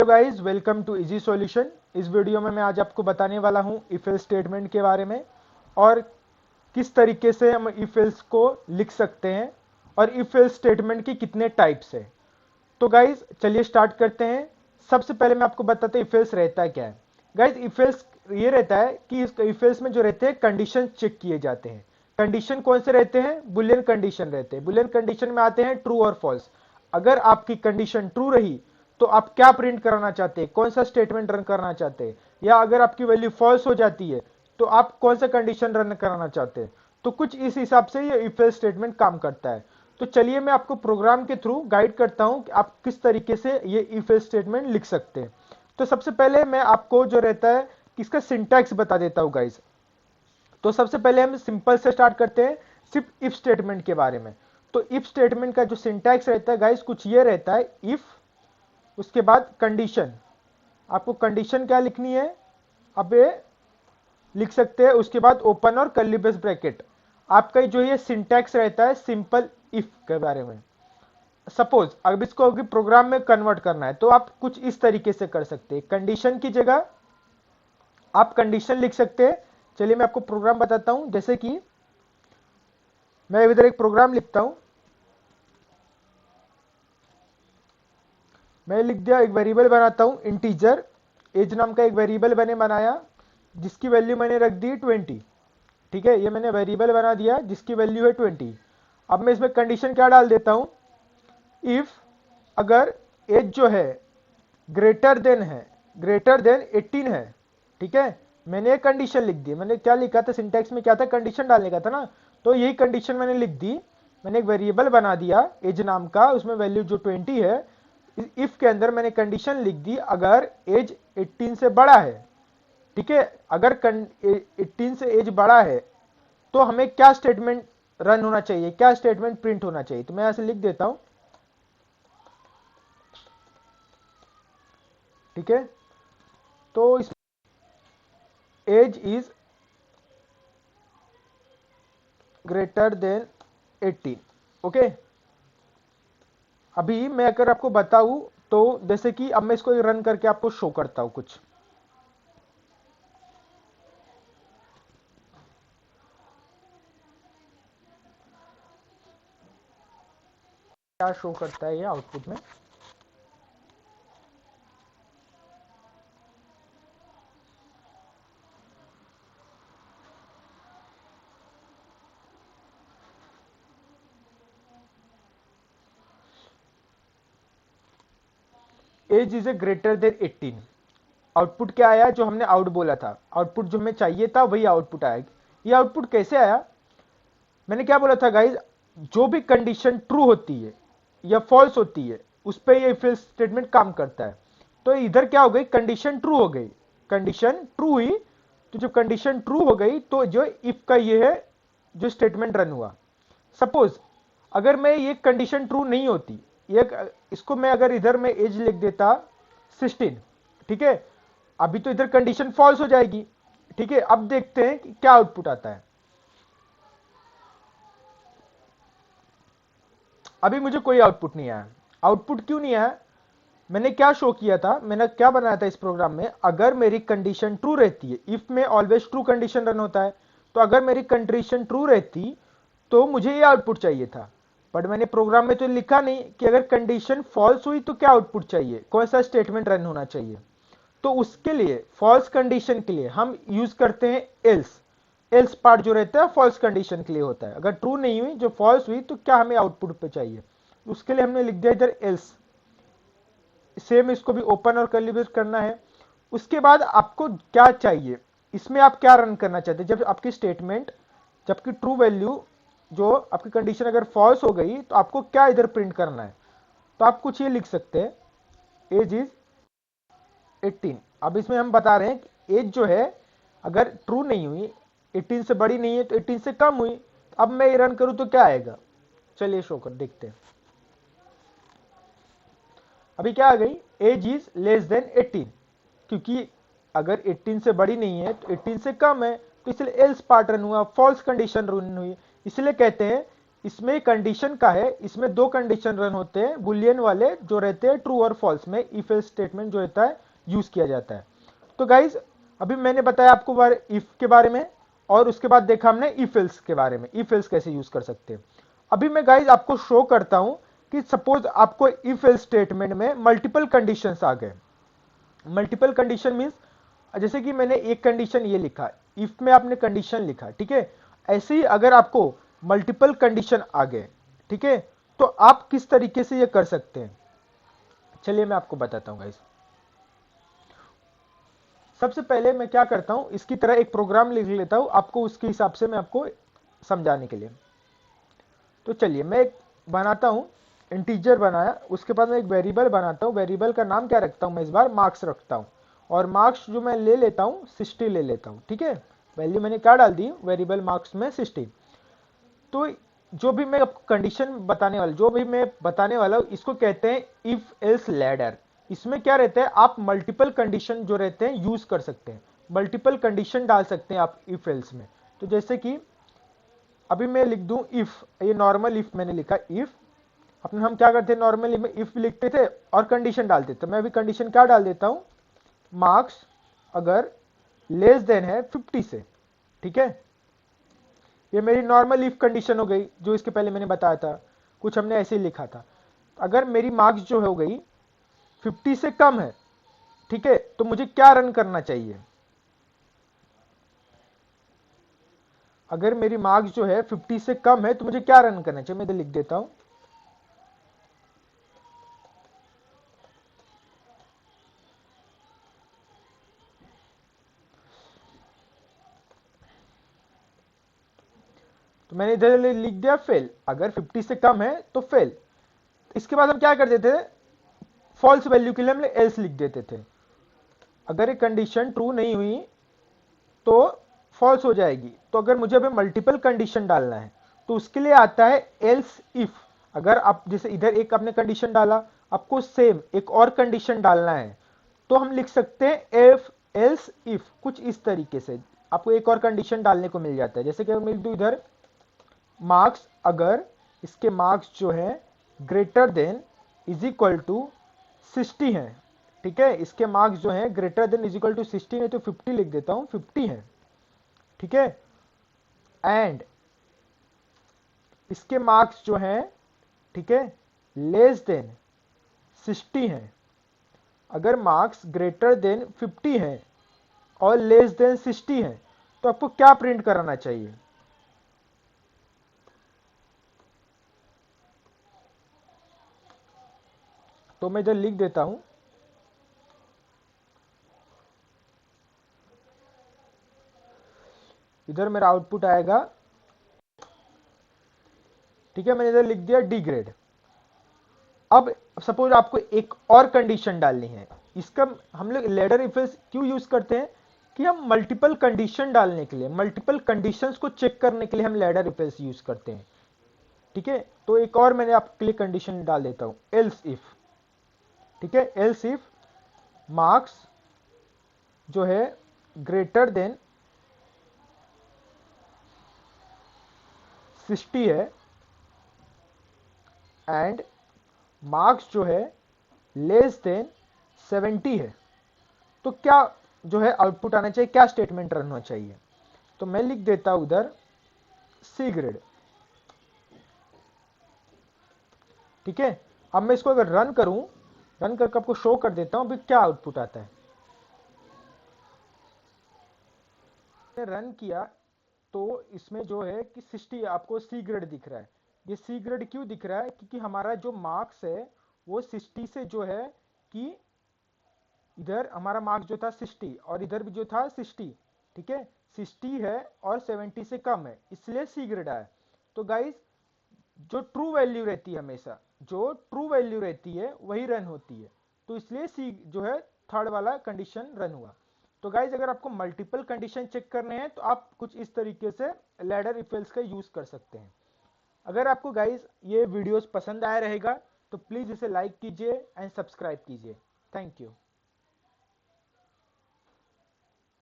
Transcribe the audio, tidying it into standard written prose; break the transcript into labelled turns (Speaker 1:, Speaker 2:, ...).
Speaker 1: Hello guys, welcome to easy solution. इस वीडियो में मैं आज आपको बताने वाला हूं इफ एल्स स्टेटमेंट के बारे में और किस तरीके से हम इफ एल्स को लिख सकते हैं और इफ एल्स स्टेटमेंट की कितने टाइप्स है। तो गाइस चलिए स्टार्ट करते हैं। सबसे पहले मैं आपको बताता हूं इफ एल्स रहता है क्या है। गाइस इफ एल्स ये रहता है कि इस इफ एल्स में जो रहते हैं कंडीशन चेक किए जाते हैं। कंडीशन कौन से रहते हैं? बुलियन कंडीशन रहते हैं। बुलियन कंडीशन में आते हैं ट्रू और फॉल्स। अगर आपकी कंडीशन ट्रू रही तो आप क्या प्रिंट कराना चाहते हैं, कौन सा स्टेटमेंट रन करना चाहते हैं, या अगर आपकी वैल्यू फॉल्स हो जाती है तो आप कौन सा कंडीशन रन कराना चाहते हैं। तो कुछ इस हिसाब से ये इफ एल्स स्टेटमेंट काम करता है। तो चलिए मैं आपको प्रोग्राम के थ्रू गाइड करता हूं कि आप किस तरीके से ये इफ एल्स स्टेटमेंट लिख सकते हैं। तो सबसे पहले मैं आपको जो रहता है इसका सिंटैक्स बता देता हूं गाइस। तो सबसे पहले हम सिंपल से स्टार्ट करते हैं सिर्फ इफ स्टेटमेंट के बारे में। तो इफ स्टेटमेंट का जो सिंटैक्स रहता है गाइस कुछ ये रहता है, इफ उसके बाद कंडीशन। आपको कंडीशन क्या लिखनी है, अब ये लिख सकते हैं। उसके बाद ओपन और कर्ली ब्रेस ब्रैकेट। आपका जो ये सिंटैक्स रहता है सिंपल इफ के बारे में। सपोज अब इसको अगर प्रोग्राम में कन्वर्ट करना है तो आप कुछ इस तरीके से कर सकते हैं। कंडीशन की जगह आप कंडीशन लिख सकते हैं। चलिए मैं आपको प्रोग्राम बताता हूं। जैसे कि मैं इधर एक प्रोग्राम लिखता हूं। मैं लिख दिया, एक वेरिएबल बनाता हूं इंटीजर एज नाम का एक वेरिएबल मैंने बनाया जिसकी वैल्यू मैंने रख दी 20। ठीक है, ये मैंने वेरिएबल बना दिया जिसकी वैल्यू है 20। अब मैं इसमें कंडीशन क्या डाल देता हूं, इफ अगर एज जो है ग्रेटर देन 18 है। ठीक है, मैंने एक कंडीशन लिख दी। मैंने क्या लिखा था, सिंटैक्स में क्या था, कंडीशन डालने का था ना। तो यही कंडीशन मैंने लिख दी। मैंने एक वेरिएबल बना दिया एज नाम का, उसमें वैल्यू जो 20 है। इफ के अंदर मैंने कंडीशन लिख दी अगर एज 18 से बड़ा है। ठीक है, अगर 18 से एज बड़ा है तो हमें क्या स्टेटमेंट रन होना चाहिए, क्या स्टेटमेंट प्रिंट होना चाहिए। तो मैं यहां से लिख देता हूं। ठीक है, तो इस age is greater than 18। Okay, अभी मैं अगर आपको बताऊं तो जैसे कि अब मैं इसको रन करके आपको शो करता हूं कुछ। क्या शो करता है ये आउटपुट में। Age is a greater than 18। Output क्या आया, जो हमने आउट बोला था, आउटपुट जो हमें चाहिए था वही आउटपुट आया। ये आउटपुट कैसे आया, मैंने क्या बोला था गाइज, जो भी कंडीशन ट्रू होती है या फॉल्स होती है उस पर ये इफ एल्स स्टेटमेंट काम करता है। तो इधर क्या हो गई, कंडीशन ट्रू हो गई, कंडीशन ट्रू हुई। तो जब कंडीशन ट्रू हो गई तो जो इफ का ये है जो स्टेटमेंट रन हुआ। सपोज अगर मैं ये कंडीशन ट्रू नहीं होती, ये इसको मैं अगर इधर मैं एज लिख देता 16। ठीक है, अभी तो इधर कंडीशन फॉल्स हो जाएगी। ठीक है, अब देखते हैं कि क्या आउटपुट आता है। अभी मुझे कोई आउटपुट नहीं आया। आउटपुट क्यों नहीं आया, मैंने क्या शो किया था, मैंने क्या बनाया था इस प्रोग्राम में, अगर मेरी कंडीशन ट्रू रहती है, इफ में ऑलवेज ट्रू कंडीशन रन होता है, तो अगर मेरी कंडीशन ट्रू रहती तो मुझे ये आउटपुट चाहिए था। बट मैंने प्रोग्राम में तो लिखा नहीं कि अगर कंडीशन फॉल्स हुई तो क्या आउटपुट चाहिए, कौन सा स्टेटमेंट रन होना चाहिए। तो उसके लिए फॉल्स कंडीशन के लिए हम यूज करते हैं एल्स। एल्स पार्ट जो रहता है फॉल्स कंडीशन के लिए होता है। अगर ट्रू नहीं हुई, जो फॉल्स हुई, तो क्या हमें आउटपुट पे चाहिए, उसके लिए हमने लिख दिया इधर एल्स। सेम इसको भी ओपन और कर्ली करना है। उसके बाद आपको क्या चाहिए, इसमें आप क्या रन करना चाहते हैं। जब आपकी स्टेटमेंट, जबकि ट्रू वैल्यू जो आपकी कंडीशन अगर फॉल्स हो गई तो आपको क्या इधर प्रिंट करना है। तो आप कुछ ये लिख सकते हैं, एज इज 18। अब इसमें हम बता रहे हैं कि एज जो है अगर ट्रू नहीं हुई, 18 से बड़ी नहीं है तो 18 से कम हुई। अब मैं ये रन करूं तो क्या आएगा, चलिए शो कर देखते हैं। अभी क्या आ गई, एज इज लेस देन 18, क्योंकि अगर 18 से बड़ी नहीं है तो 18 से कम है, तो इसलिए एल्स पार्ट रन हुआ, फॉल्स कंडीशन रन हुई। इसलिए कहते हैं इसमें कंडीशन का है, इसमें दो कंडीशन रन होते हैं बुलियन वाले जो रहते हैं ट्रू और फॉल्स में इफ एल्स स्टेटमेंट जो रहता है यूज किया जाता है। तो गाइज अभी मैंने बताया आपको इफ के बारे में और उसके बाद देखा हमने इफ एल्स के बारे में, इफ एल्स कैसे यूज कर सकते हैं। अभी मैं गाइज आपको शो करता हूं कि सपोज आपको इफ एल्स स्टेटमेंट में मल्टीपल कंडीशंस आ गए। मल्टीपल कंडीशन मींस जैसे कि मैंने एक कंडीशन ये लिखा, इफ में आपने कंडीशन लिखा, ठीक है। ऐसे ही अगर आपको मल्टीपल कंडीशन आ गए, ठीक है, तो आप किस तरीके से ये कर सकते हैं, चलिए मैं आपको बताता हूं गाइस। सबसे पहले मैं क्या करता हूं, इसकी तरह एक प्रोग्राम लिख लेता हूं आपको उसके हिसाब से मैं आपको समझाने के लिए। तो चलिए मैं एक बनाता हूं, इंटीजर बनाया, उसके बाद मैं एक वेरिएबल बनाता हूं। वेरिएबल का नाम क्या रखता हूं मैं इस बार, मार्क्स रखता हूं। और मार्क्स जो मैं ले लेता हूं 60 ले लेता हूं, ठीक है। वैल्यू मैंने क्या डाल दी वेरिएबल मार्क्स में 60। तो जो भी मैं कंडीशन बताने वाला, जो भी मैं बताने वाला हूं इसको कहते हैं इफ एल्स लैडर। इसमें क्या रहता है, आप मल्टीपल कंडीशन जो रहते हैं यूज कर सकते हैं, मल्टीपल कंडीशन डाल सकते हैं आप इफ एल्स में। तो जैसे कि अभी मैं लिख दूं इफ, ये नॉर्मल इफ मैंने लिखा इफ, अपने हम क्या करते हैं नॉर्मली में इफ लिखते थे और कंडीशन डालते थे। मैं अभी कंडीशन क्या डाल देता हूं, मार्क्स अगर लेस देन है 50 से, ठीक है। ये मेरी नॉर्मल इफ कंडीशन हो गई, जो इसके पहले मैंने बताया था, कुछ हमने ऐसे ही लिखा था। अगर मेरी मार्क्स जो हो गई 50 से कम है, ठीक है, तो मुझे क्या रन करना चाहिए। अगर मेरी मार्क्स जो है 50 से कम है तो मुझे क्या रन करना चाहिए, मैं इधर लिख देता हूं। तो मैंने इधर लिख दिया फेल, अगर 50 से कम है तो फेल। इसके बाद हम क्या कर देते थे, फॉल्स वैल्यू के लिए हम एल्स लिख देते थे। अगर ये कंडीशन ट्रू नहीं हुई तो फॉल्स हो जाएगी। तो अगर मुझे अभी मल्टीपल कंडीशन डालना है तो उसके लिए आता है एल्स इफ। अगर आप जैसे इधर एक आपने कंडीशन डाला, आपको सेम एक और कंडीशन डालना है, तो हम लिख सकते हैं इफ एल्स इफ, कुछ इस तरीके से आपको एक और कंडीशन डालने को मिल जाता है। जैसे कि मैं लिख दूं इधर मार्क्स अगर इसके मार्क्स जो है greater than is equal to 60 है, ठीक है। इसके मार्क्स जो है greater than is equal to 60 है, तो 50 लिख देता हूं, 50 है, ठीक है। एंड इसके मार्क्स जो है, ठीक है, लेस देन 60 है। अगर मार्क्स ग्रेटर देन 50 है और लेस देन 60 है तो आपको क्या प्रिंट कराना चाहिए। तो मैं इधर लिख देता हूं, इधर मेरा आउटपुट आएगा, ठीक है। मैंने इधर लिख दिया डी ग्रेड। अब सपोज आपको एक और कंडीशन डालनी है, इसका हम लोग लैडर इफ एल्स क्यों यूज करते हैं कि हम मल्टीपल कंडीशन डालने के लिए, मल्टीपल कंडीशंस को चेक करने के लिए हम लैडर इफ एल्स यूज करते हैं, ठीक है। तो एक और मैंने आपके लिए कंडीशन डाल देता हूं एल्स इफ, ठीक है। एल्स इफ मार्क्स जो है ग्रेटर देन 60 है एंड मार्क्स जो है लेस देन 70 है, तो क्या जो है आउटपुट आना चाहिए, क्या स्टेटमेंट रन होना चाहिए। तो मैं लिख देता हूं उधर सी ग्रेड, ठीक है। अब मैं इसको अगर रन करूं, रन करके आपको शो कर देता हूं अभी क्या आउटपुट आता है। रन किया तो इसमें जो है कि 60 आपको सी ग्रेड दिख रहा है। ये सी ग्रेड क्यों दिख रहा है, क्योंकि हमारा जो मार्क्स है वो 60 से जो है कि इधर हमारा मार्क्स जो था 60 और इधर भी जो था 60, ठीक है। 60 है और 70 से कम है, इसलिए सी ग्रेड आया। तो गाइज जो ट्रू वैल्यू रहती है, हमेशा जो ट्रू वैल्यू रहती है वही रन होती है, तो इसलिए सी जो है थर्ड वाला कंडीशन रन हुआ। तो गाइज अगर आपको मल्टीपल कंडीशन चेक करने हैं तो आप कुछ इस तरीके से लैडर इफ एल्स का यूज कर सकते हैं। अगर आपको गाइज ये वीडियोस पसंद आया रहेगा तो प्लीज इसे लाइक कीजिए एंड सब्सक्राइब कीजिए। Thank you.